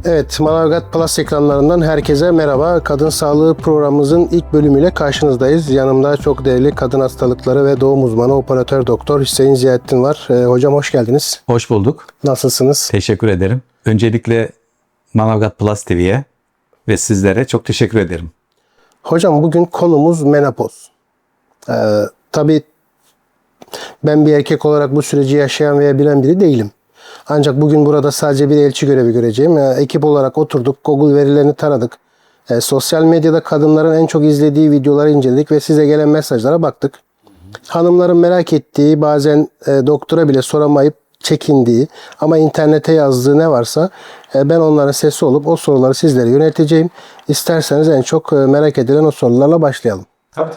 Evet, Manavgat Plus ekranlarından herkese merhaba. Kadın Sağlığı programımızın ilk bölümüyle karşınızdayız. Yanımda çok değerli kadın hastalıkları ve doğum uzmanı operatör doktor Hüseyin Ziyaettin var. Hocam hoş geldiniz. Hoş bulduk. Nasılsınız? Teşekkür ederim. Öncelikle Manavgat Plus TV'ye ve sizlere çok teşekkür ederim. Hocam bugün konumuz menopoz. Tabii ben bir erkek olarak bu süreci yaşayan veya bilen biri değilim. Ancak bugün burada sadece bir elçi görevi göreceğim. Ekip olarak oturduk, Google verilerini taradık. Sosyal medyada kadınların en çok izlediği videoları inceledik ve size gelen mesajlara baktık. Hanımların merak ettiği, bazen doktora bile soramayıp çekindiği ama internete yazdığı ne varsa ben onların sesi olup o soruları sizlere yönelteceğim. İsterseniz en çok merak edilen o sorularla başlayalım. Tabii.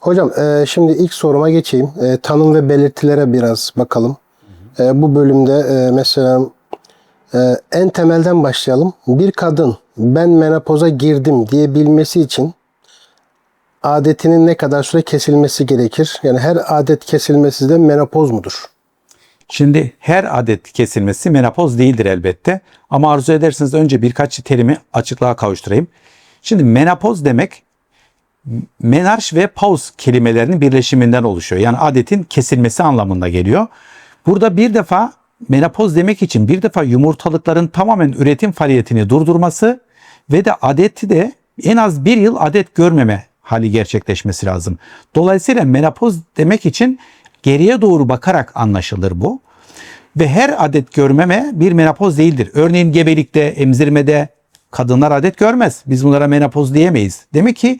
Hocam şimdi ilk soruma geçeyim. Tanım ve belirtilere biraz bakalım. Bu bölümde mesela en temelden başlayalım. Bir kadın ben menopoza girdim diyebilmesi için adetinin ne kadar süre kesilmesi gerekir? Yani her adet kesilmesi de menopoz mudur? Şimdi her adet kesilmesi menopoz değildir elbette. Ama arzu ederseniz önce birkaç terimi açıklığa kavuşturayım. Şimdi menopoz demek menarş ve pauz kelimelerinin birleşiminden oluşuyor. Yani adetin kesilmesi anlamında geliyor. Burada bir defa menopoz demek için bir defa yumurtalıkların tamamen üretim faaliyetini durdurması ve de adeti de en az bir yıl adet görmeme hali gerçekleşmesi lazım. Dolayısıyla menopoz demek için geriye doğru bakarak anlaşılır bu. Ve her adet görmeme bir menopoz değildir. Örneğin gebelikte, emzirmede kadınlar adet görmez. Biz bunlara menopoz diyemeyiz. Demek ki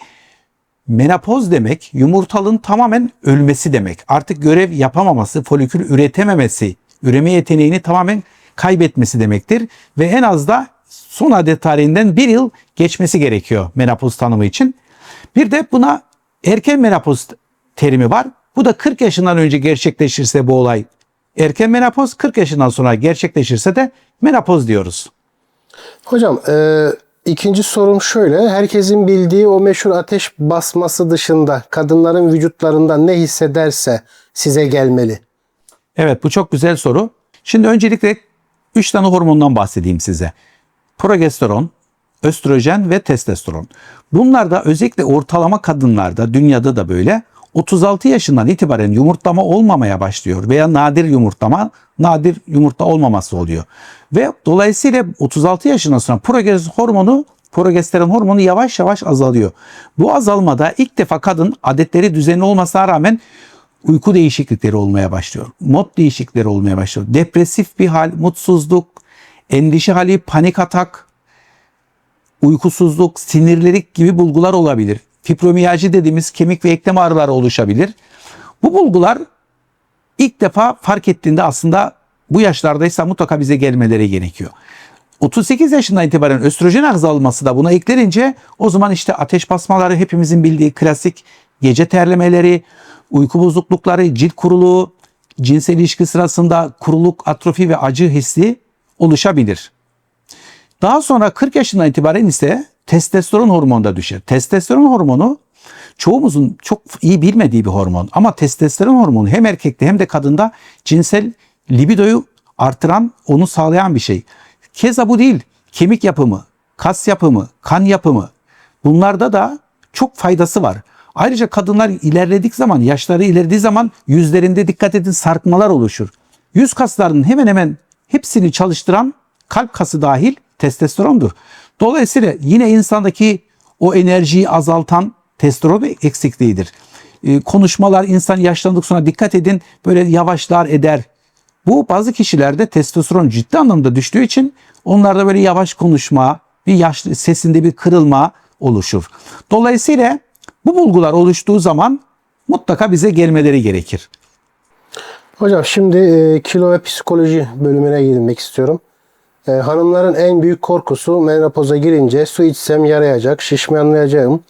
menopoz demek yumurtalığın tamamen ölmesi demek. Artık görev yapamaması, folikül üretememesi, üreme yeteneğini tamamen kaybetmesi demektir. Ve en az da son adet tarihinden bir yıl geçmesi gerekiyor menopoz tanımı için. Bir de buna erken menopoz terimi var. Bu da 40 yaşından önce gerçekleşirse bu olay erken menopoz, 40 yaşından sonra gerçekleşirse de menopoz diyoruz. Hocam ikinci sorum şöyle. Herkesin bildiği o meşhur ateş basması dışında kadınların vücutlarında ne hissederse size gelmeli. Evet, bu çok güzel soru. Şimdi öncelikle 3 tane hormondan bahsedeyim size. Progesteron, östrojen ve testosteron. Bunlar da özellikle ortalama kadınlarda, dünyada da böyle 36 yaşından itibaren yumurtlama olmamaya başlıyor veya nadir yumurta olmaması oluyor. Ve dolayısıyla 36 yaşından sonra progesteron hormonu yavaş yavaş azalıyor. Bu azalmada ilk defa kadın adetleri düzenli olmasına rağmen uyku değişiklikleri olmaya başlıyor. Mod değişiklikleri olmaya başlıyor. Depresif bir hal, mutsuzluk, endişe hali, panik atak, uykusuzluk, sinirlilik gibi bulgular olabilir. Fibromiyalji dediğimiz kemik ve eklem ağrıları oluşabilir. Bu bulgular ilk defa fark ettiğinde aslında bu yaşlardaysa mutlaka bize gelmeleri gerekiyor. 38 yaşından itibaren östrojen azalması da buna eklenince o zaman işte ateş basmaları, hepimizin bildiği klasik gece terlemeleri, uyku bozuklukları, cilt kuruluğu, cinsel ilişki sırasında kuruluk, atrofi ve acı hissi oluşabilir. Daha sonra 40 yaşından itibaren ise testosteron hormonu da düşer. Testosteron hormonu çoğumuzun çok iyi bilmediği bir hormon. Ama testosteron hormonu hem erkekte hem de kadında cinsel libidoyu artıran, onu sağlayan bir şey. Keza bu değil. Kemik yapımı, kas yapımı, kan yapımı, bunlarda da çok faydası var. Ayrıca kadınlar ilerledik zaman, yaşları ilerlediği zaman yüzlerinde dikkat edin sarkmalar oluşur. Yüz kaslarının hemen hemen hepsini çalıştıran kalp kası dahil testosterondur. Dolayısıyla yine insandaki o enerjiyi azaltan testosteron eksikliğidir. Konuşmalar insan yaşlandıktan sonra dikkat edin böyle yavaşlar eder. Bu bazı kişilerde testosteron ciddi anlamda düştüğü için onlarda böyle yavaş konuşma, bir yaşlı sesinde bir kırılma oluşur. Dolayısıyla bu bulgular oluştuğu zaman mutlaka bize gelmeleri gerekir. Hocam şimdi kilo ve psikoloji bölümüne girmek istiyorum. Hanımların en büyük korkusu menopoza girince su içsem yarayacak, şişme anlayacağım.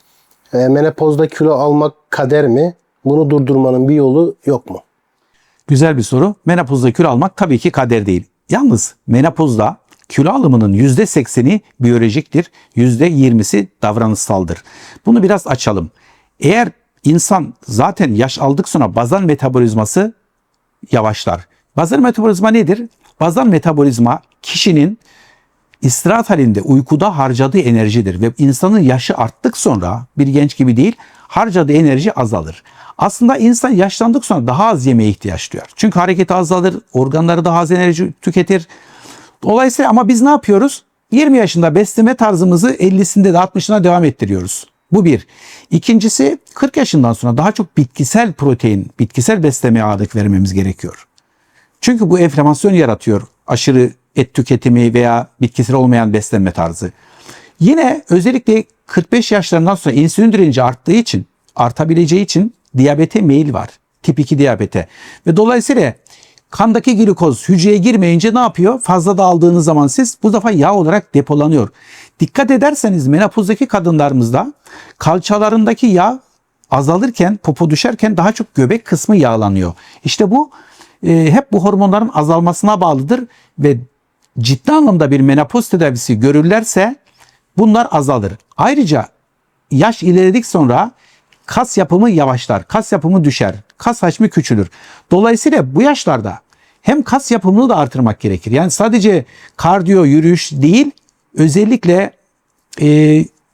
Menopozda kilo almak kader mi? Bunu durdurmanın bir yolu yok mu? Güzel bir soru. Menopozda kilo almak tabii ki kader değil. Yalnız menopozda kilo alımının %80'i biyolojiktir, %20'si davranışsaldır. Bunu biraz açalım. Eğer insan zaten yaş aldık sonra bazal metabolizması yavaşlar. Bazal metabolizma nedir? Bazal metabolizma kişinin istirahat halinde uykuda harcadığı enerjidir ve insanın yaşı arttık sonra bir genç gibi değil harcadığı enerji azalır. Aslında insan yaşlandık sonra daha az yemeğe ihtiyaç duyar. Çünkü hareketi azalır, organları daha az enerji tüketir. Dolayısıyla ama biz ne yapıyoruz? 20 yaşında besleme tarzımızı 50'sinde de 60'ına devam ettiriyoruz. Bu bir. İkincisi 40 yaşından sonra daha çok bitkisel protein, bitkisel beslemeye ağırlık vermemiz gerekiyor. Çünkü bu enflamasyon yaratıyor. Aşırı et tüketimi veya bitkisel olmayan beslenme tarzı. Yine özellikle 45 yaşlarından sonra insülin direnci artabileceği için diyabete meyil var. Tip 2 diyabete. Ve dolayısıyla kandaki glikoz hücreye girmeyince ne yapıyor? Fazla da aldığınız zaman siz bu defa yağ olarak depolanıyor. Dikkat ederseniz menopozdaki kadınlarımızda kalçalarındaki yağ azalırken, popo düşerken daha çok göbek kısmı yağlanıyor. İşte bu hep bu hormonların azalmasına bağlıdır ve ciddi anlamda bir menopoz tedavisi görürlerse bunlar azalır. Ayrıca yaş ilerledik sonra kas yapımı yavaşlar, kas yapımı düşer, kas hacmi küçülür. Dolayısıyla bu yaşlarda hem kas yapımını da artırmak gerekir. Yani sadece kardiyo, yürüyüş değil, özellikle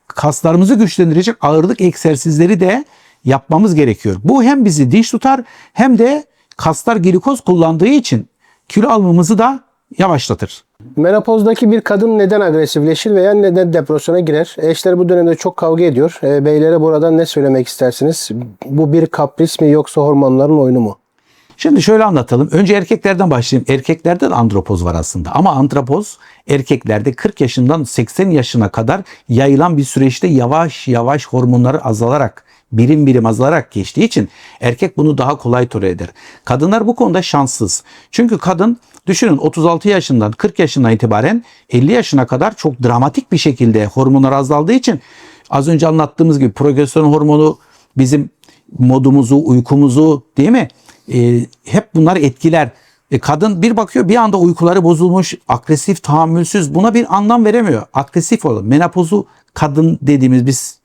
kaslarımızı güçlendirecek ağırlık egzersizleri de yapmamız gerekiyor. Bu hem bizi dinç tutar hem de kaslar glikoz kullandığı için kilo almamızı da yavaşlatır. Menopozdaki bir kadın neden agresifleşir veya neden depresyona girer? Eşler bu dönemde çok kavga ediyor. Beylere buradan ne söylemek istersiniz? Bu bir kapris mi yoksa hormonların oyunu mu? Şimdi şöyle anlatalım. Önce erkeklerden başlayayım. Erkeklerde de andropoz var aslında. Ama andropoz erkeklerde 40 yaşından 80 yaşına kadar yayılan bir süreçte yavaş yavaş hormonları azalarak, birim birim azalarak geçtiği için erkek bunu daha kolay tolere eder. Kadınlar bu konuda şanssız. Çünkü kadın düşünün 36 yaşından 40 yaşından itibaren 50 yaşına kadar çok dramatik bir şekilde hormonlar azaldığı için az önce anlattığımız gibi progesteron hormonu bizim modumuzu, uykumuzu değil mi? Hep bunlar etkiler. Kadın bir bakıyor bir anda uykuları bozulmuş, agresif, tahammülsüz, buna bir anlam veremiyor. Agresif olur. Menopozu kadın dediğimiz biz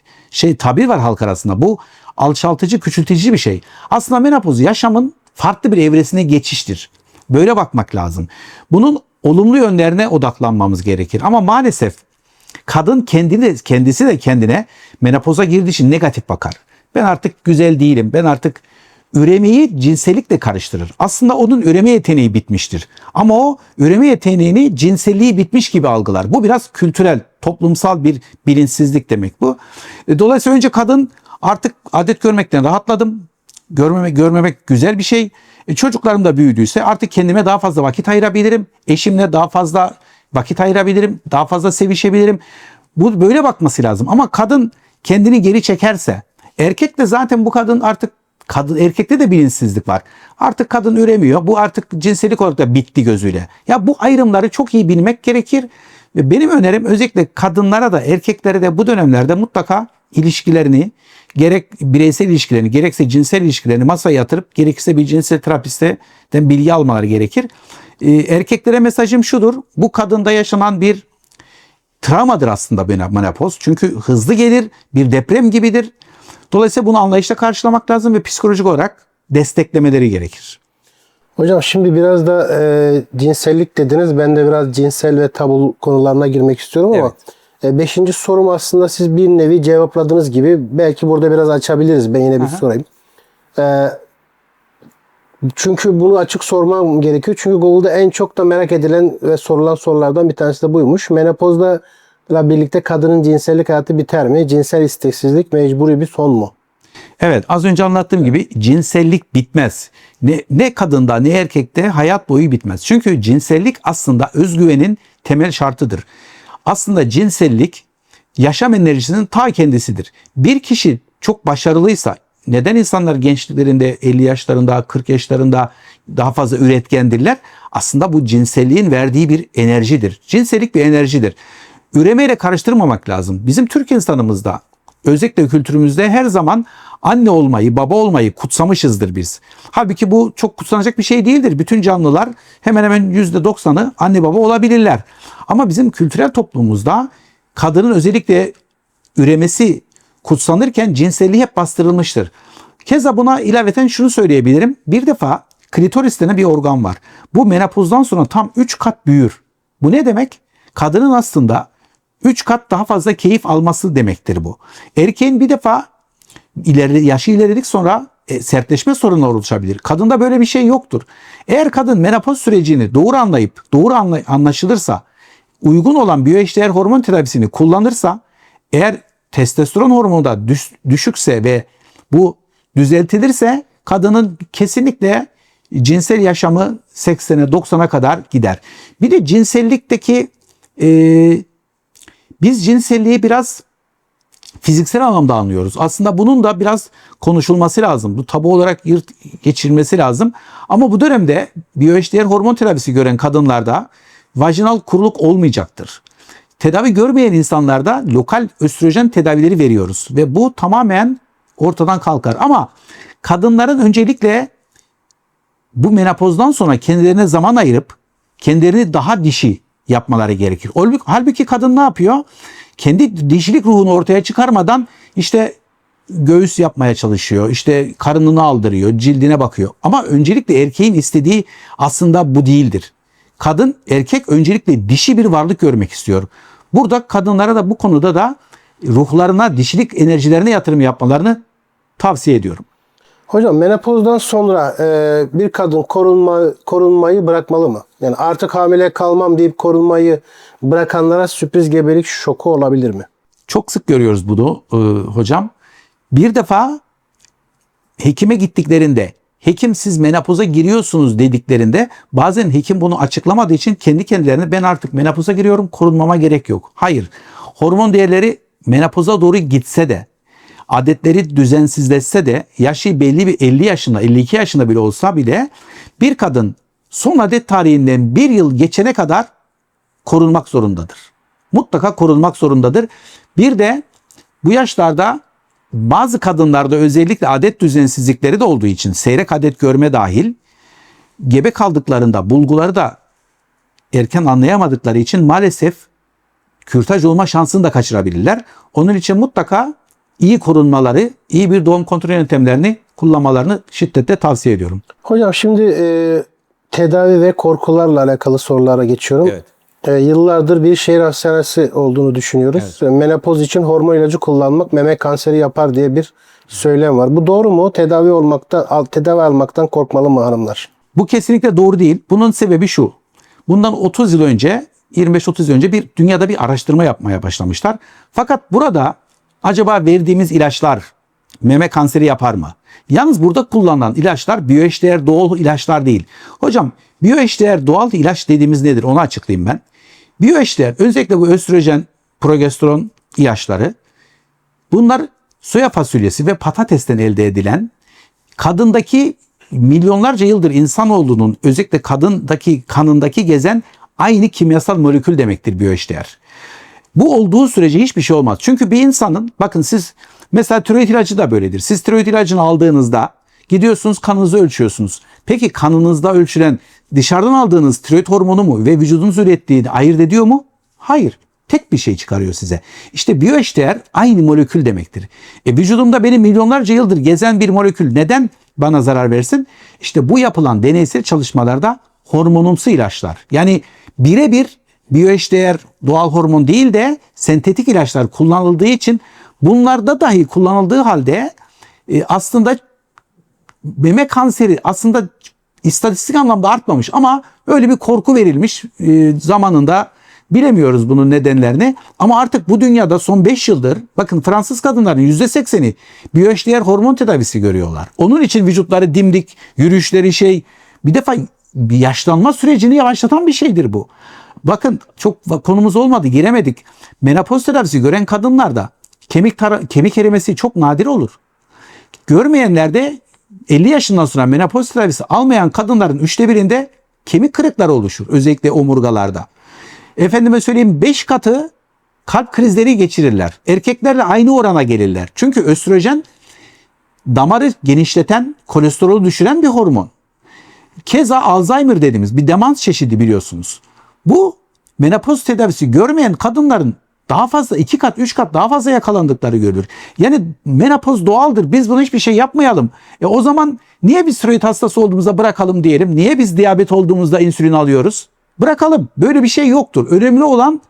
tabir var halk arasında. Bu alçaltıcı, küçültücü bir şey. Aslında menopoz yaşamın farklı bir evresine geçiştir. Böyle bakmak lazım. Bunun olumlu yönlerine odaklanmamız gerekir. Ama maalesef kadın kendisi de kendine menopoza girdiği için negatif bakar. Ben artık güzel değilim. Ben artık üremeyi cinsellikle karıştırır. Aslında onun üreme yeteneği bitmiştir. Ama o üreme yeteneğini cinselliği bitmiş gibi algılar. Bu biraz kültürel, toplumsal bir bilinçsizlik demek bu. Dolayısıyla önce kadın artık adet görmekten rahatladım. Görmemek güzel bir şey. Çocuklarım da büyüdüyse artık kendime daha fazla vakit ayırabilirim. Eşimle daha fazla vakit ayırabilirim. Daha fazla sevişebilirim. Bu böyle bakması lazım. Ama kadın kendini geri çekerse, erkek de zaten bu kadın artık erkekte de bilinçsizlik var. Artık kadın üremiyor. Bu artık cinsellik olarak da bitti gözüyle. Ya bu ayrımları çok iyi bilmek gerekir. Ve benim önerim özellikle kadınlara da erkeklere de bu dönemlerde mutlaka ilişkilerini, gerek bireysel ilişkilerini gerekse cinsel ilişkilerini masaya yatırıp gerekirse bir cinsel terapistten bilgi almaları gerekir. Erkeklere mesajım şudur. Bu kadında yaşanan bir travmadır aslında menopoz. Çünkü hızlı gelir, bir deprem gibidir. Dolayısıyla bunu anlayışla karşılamak lazım ve psikolojik olarak desteklemeleri gerekir. Hocam şimdi biraz da cinsellik dediniz. Ben de biraz cinsel ve tabu konularına girmek istiyorum ama 5. sorum aslında siz bir nevi cevapladığınız gibi. Belki burada biraz açabiliriz. Ben yine bir sorayım. Çünkü bunu açık sormam gerekiyor. Çünkü Google'da en çok da merak edilen ve sorulan sorulardan bir tanesi de buymuş. Menopozla birlikte kadının cinsellik hayatı biter mi? Cinsel isteksizlik mecburi bir son mu? Evet, az önce anlattığım gibi cinsellik bitmez. Ne kadında ne erkekte hayat boyu bitmez. Çünkü cinsellik aslında özgüvenin temel şartıdır. Aslında cinsellik yaşam enerjisinin ta kendisidir. Bir kişi çok başarılıysa neden insanlar gençliklerinde 50 yaşlarında 40 yaşlarında daha fazla üretkendirler? Aslında bu cinselliğin verdiği bir enerjidir. Cinsellik bir enerjidir. Üremeyle karıştırmamak lazım. Bizim Türk insanımızda özellikle kültürümüzde her zaman anne olmayı, baba olmayı kutsamışızdır biz. Halbuki bu çok kutsanacak bir şey değildir. Bütün canlılar hemen hemen %90'ı anne baba olabilirler. Ama bizim kültürel toplumumuzda kadının özellikle üremesi kutsanırken cinselliği hep bastırılmıştır. Keza buna ilaveten şunu söyleyebilirim. Bir defa klitoris denen bir organ var. Bu menopozdan sonra tam 3 kat büyür. Bu ne demek? kadının aslında 3 kat daha fazla keyif alması demektir bu. Erkeğin bir defa yaşı ilerledik sonra sertleşme sorunları oluşabilir. Kadında böyle bir şey yoktur. Eğer kadın menopoz sürecini doğru anlayıp anlaşılırsa, uygun olan biyoeşdeğer hormon tedavisini kullanırsa, eğer testosteron hormonu da düşükse ve bu düzeltilirse kadının kesinlikle cinsel yaşamı 80'e 90'a kadar gider. Bir de cinsellikteki biz cinselliği biraz fiziksel anlamda anlıyoruz. Aslında bunun da biraz konuşulması lazım. Bu tabu olarak geçirilmesi lazım. Ama bu dönemde biyoeşdeğer hormon tedavisi gören kadınlarda vajinal kuruluk olmayacaktır. Tedavi görmeyen insanlarda lokal östrojen tedavileri veriyoruz ve bu tamamen ortadan kalkar. Ama kadınların öncelikle bu menopozdan sonra kendilerine zaman ayırıp kendilerini daha dişi yapmaları gerekir. Halbuki kadın ne yapıyor? Kendi dişilik ruhunu ortaya çıkarmadan işte göğüs yapmaya çalışıyor, işte karnını aldırıyor, cildine bakıyor. Ama öncelikle erkeğin istediği aslında bu değildir. Erkek öncelikle dişi bir varlık görmek istiyor. Burada kadınlara da bu konuda da ruhlarına, dişilik enerjilerine yatırım yapmalarını tavsiye ediyorum. Hocam menopozdan sonra bir kadın korunmayı bırakmalı mı? Yani artık hamile kalmam deyip korunmayı bırakanlara sürpriz gebelik şoku olabilir mi? Çok sık görüyoruz bunu hocam. Bir defa hekime gittiklerinde, hekim siz menopoza giriyorsunuz dediklerinde bazen hekim bunu açıklamadığı için kendi kendilerine ben artık menopoza giriyorum, korunmama gerek yok. Hayır, hormon değerleri menopoza doğru gitse de, adetleri düzensizleşse de, yaşı belli bir 50 yaşında, 52 yaşında bile olsa bile bir kadın son adet tarihinden bir yıl geçene kadar korunmak zorundadır. Mutlaka korunmak zorundadır. Bir de bu yaşlarda bazı kadınlarda özellikle adet düzensizlikleri de olduğu için seyrek adet görme dahil gebe kaldıklarında bulguları da erken anlayamadıkları için maalesef kürtaj olma şansını da kaçırabilirler. Onun için mutlaka iyi korunmaları, iyi bir doğum kontrol yöntemlerini kullanmalarını şiddetle tavsiye ediyorum. Hocam şimdi tedavi ve korkularla alakalı sorulara geçiyorum. Evet. Yıllardır bir şehir hastanesi olduğunu düşünüyoruz. Evet. Menopoz için hormon ilacı kullanmak meme kanseri yapar diye bir söylem var. Bu doğru mu? Tedavi almaktan korkmalı mı hanımlar? Bu kesinlikle doğru değil. Bunun sebebi şu. Bundan 30 yıl önce, 25-30 yıl önce dünyada bir araştırma yapmaya başlamışlar. Fakat burada acaba verdiğimiz ilaçlar meme kanseri yapar mı? Yalnız burada kullanılan ilaçlar biyoeşdeğer doğal ilaçlar değil. Hocam biyoeşdeğer doğal ilaç dediğimiz nedir? Onu açıklayayım ben. Biyoeşdeğer özellikle bu östrojen, progesteron ilaçları, bunlar soya fasulyesi ve patatesten elde edilen, kadındaki milyonlarca yıldır insanoğlunun özellikle kadındaki kanındaki gezen aynı kimyasal molekül demektir biyoeşdeğer. Bu olduğu sürece hiçbir şey olmaz. Çünkü bir insanın, bakın siz mesela tiroid ilacı da böyledir. Siz tiroid ilacını aldığınızda gidiyorsunuz kanınızı ölçüyorsunuz. Peki kanınızda ölçülen dışarıdan aldığınız tiroid hormonu mu ve vücudunuz ürettiğini ayırt ediyor mu? Hayır. Tek bir şey çıkarıyor size. İşte biyoeşdeğer aynı molekül demektir. Vücudumda benim milyonlarca yıldır gezen bir molekül neden bana zarar versin? İşte bu yapılan deneysel çalışmalarda hormonumsu ilaçlar. Yani birebir biyoeşdeğer doğal hormon değil de sentetik ilaçlar kullanıldığı için bunlarda dahi kullanıldığı halde aslında meme kanseri aslında istatistik anlamda artmamış ama öyle bir korku verilmiş zamanında. Bilemiyoruz bunun nedenlerini ama artık bu dünyada son 5 yıldır bakın Fransız kadınların %80'i biyoeşdeğer hormon tedavisi görüyorlar. Onun için vücutları dimdik, yürüyüşleri bir defa bir yaşlanma sürecini yavaşlatan bir şeydir bu. Bakın çok konumuz olmadı, giremedik. Menopoz tedavisi gören kadınlarda kemik erimesi çok nadir olur. Görmeyenlerde 50 yaşından sonra menopoz tedavisi almayan kadınların 1/3'inde kemik kırıkları oluşur. Özellikle omurgalarda. Efendime söyleyeyim 5 katı kalp krizleri geçirirler. Erkeklerle aynı orana gelirler. Çünkü östrojen damarı genişleten, kolesterolü düşüren bir hormon. Keza Alzheimer dediğimiz bir demans çeşidi biliyorsunuz. Bu menopoz tedavisi görmeyen kadınların daha fazla 2 kat 3 kat daha fazla yakalandıkları görülür. Yani menopoz doğaldır. Biz buna hiçbir şey yapmayalım. O zaman niye biz tiroid hastası olduğumuzda bırakalım diyelim? Niye biz diyabet olduğumuzda insülin alıyoruz? Bırakalım. Böyle bir şey yoktur. Önemli olan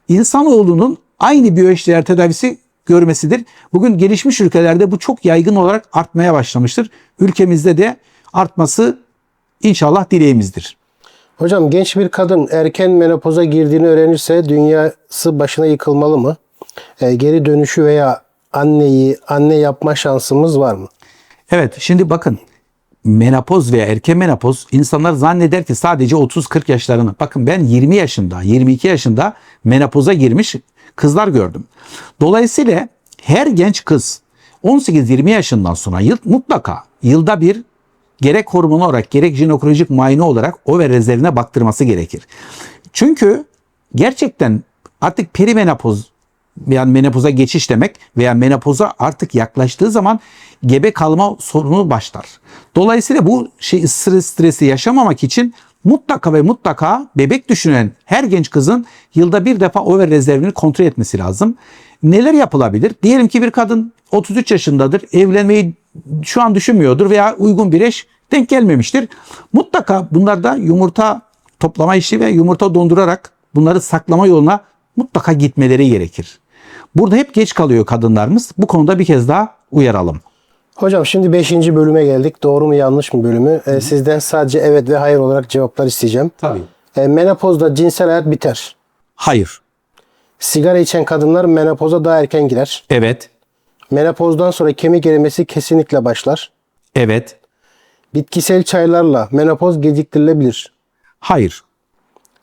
insanoğlunun aynı biyoeşdeğer tedavisi görmesidir. Bugün gelişmiş ülkelerde bu çok yaygın olarak artmaya başlamıştır. Ülkemizde de artması inşallah dileğimizdir. Hocam genç bir kadın erken menopoza girdiğini öğrenirse dünyası başına yıkılmalı mı? Geri dönüşü veya anne yapma şansımız var mı? Evet, şimdi bakın, menopoz veya erken menopoz, insanlar zanneder ki sadece 30-40 yaşlarını. Bakın ben 20 yaşında, 22 yaşında menopoza girmiş kızlar gördüm. Dolayısıyla her genç kız 18-20 yaşından sonra mutlaka yılda bir gerek hormon olarak gerek jinekolojik muayene olarak over rezervine baktırması gerekir. Çünkü gerçekten artık perimenopoz, yani menopoza geçiş demek veya menopoza artık yaklaştığı zaman gebe kalma sorunu başlar. Dolayısıyla bu stresi yaşamamak için mutlaka ve mutlaka bebek düşünen her genç kızın yılda bir defa over rezervini kontrol etmesi lazım. Neler yapılabilir? Diyelim ki bir kadın 33 yaşındadır, evlenmeyi şu an düşünmüyordur veya uygun bir eş denk gelmemiştir. Mutlaka bunlarda yumurta toplama işi ve yumurta dondurarak bunları saklama yoluna mutlaka gitmeleri gerekir. Burada hep geç kalıyor kadınlarımız. Bu konuda bir kez daha uyaralım. Hocam şimdi 5. bölüme geldik. Doğru mu yanlış mı bölümü? Sizden sadece evet ve hayır olarak cevaplar isteyeceğim. Tabii. Menopozda cinsel hayat biter. Hayır. Sigara içen kadınlar menopoza daha erken girer. Evet. Menopozdan sonra kemik erimesi kesinlikle başlar. Evet. Bitkisel çaylarla menopoz geciktirilebilir. Hayır.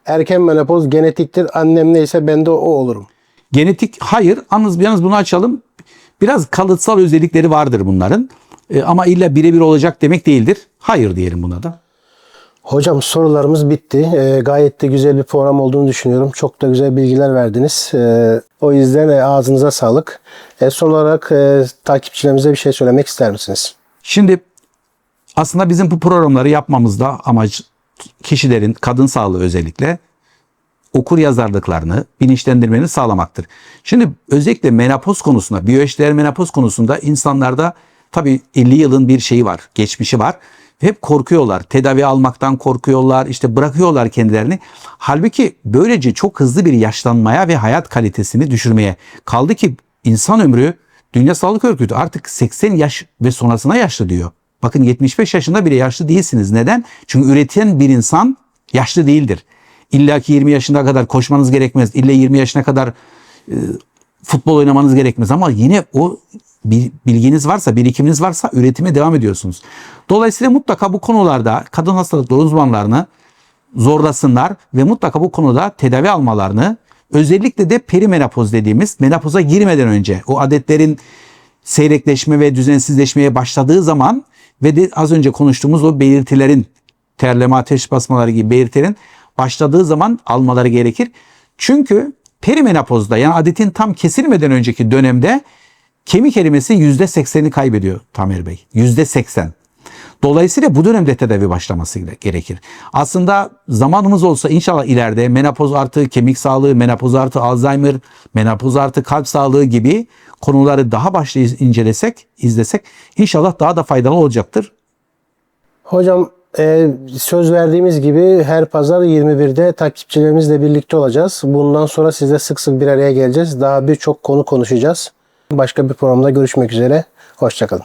Erken menopoz genetiktir. Annem neyse ben de o olurum. Genetik hayır. Yalnız bunu açalım. Biraz kalıtsal özellikleri vardır bunların. Ama illa birebir olacak demek değildir. Hayır diyelim buna da. Hocam sorularımız bitti. Gayet de güzel bir program olduğunu düşünüyorum. Çok da güzel bilgiler verdiniz. O yüzden ağzınıza sağlık. Son olarak takipçilerimize bir şey söylemek ister misiniz? Şimdi aslında bizim bu programları yapmamızda amaç kişilerin, kadın sağlığı özellikle, okur yazarlıklarını bilinçlendirmeni sağlamaktır. Şimdi özellikle menopoz konusunda, biyoeşdeğer menopoz konusunda insanlarda tabii 50 yılın bir şeyi var, geçmişi var. Hep korkuyorlar, tedavi almaktan korkuyorlar, işte bırakıyorlar kendilerini. Halbuki böylece çok hızlı bir yaşlanmaya ve hayat kalitesini düşürmeye. Kaldı ki insan ömrü, Dünya Sağlık Örgütü artık 80 yaş ve sonrasına yaşlı diyor. Bakın 75 yaşında bile yaşlı değilsiniz. Neden? Çünkü üreten bir insan yaşlı değildir. İlla ki 20 yaşına kadar koşmanız gerekmez. İlla 20 yaşına kadar futbol oynamanız gerekmez. Ama yine o bilginiz varsa, birikiminiz varsa üretime devam ediyorsunuz. Dolayısıyla mutlaka bu konularda kadın hastalıkları uzmanlarını zorlasınlar ve mutlaka bu konuda tedavi almalarını, özellikle de perimenopoz dediğimiz menopoza girmeden önce o adetlerin seyrekleşme ve düzensizleşmeye başladığı zaman ve de az önce konuştuğumuz o belirtilerin, terleme, ateş basmaları gibi belirtilerin başladığı zaman almaları gerekir. Çünkü perimenopozda, yani adetin tam kesilmeden önceki dönemde kemik erimesi %80'ini kaybediyor Tamer Bey. %80. Dolayısıyla bu dönemde tedavi başlaması gerekir. Aslında zamanımız olsa inşallah ileride menopoz artı kemik sağlığı, menopoz artı Alzheimer, menopoz artı kalp sağlığı gibi konuları daha başta incelesek, izlesek inşallah daha da faydalı olacaktır. Hocam söz verdiğimiz gibi her pazar 21'de takipçilerimizle birlikte olacağız. Bundan sonra sizle sık sık bir araya geleceğiz. Daha birçok konu konuşacağız. Başka bir programda görüşmek üzere. Hoşça kalın.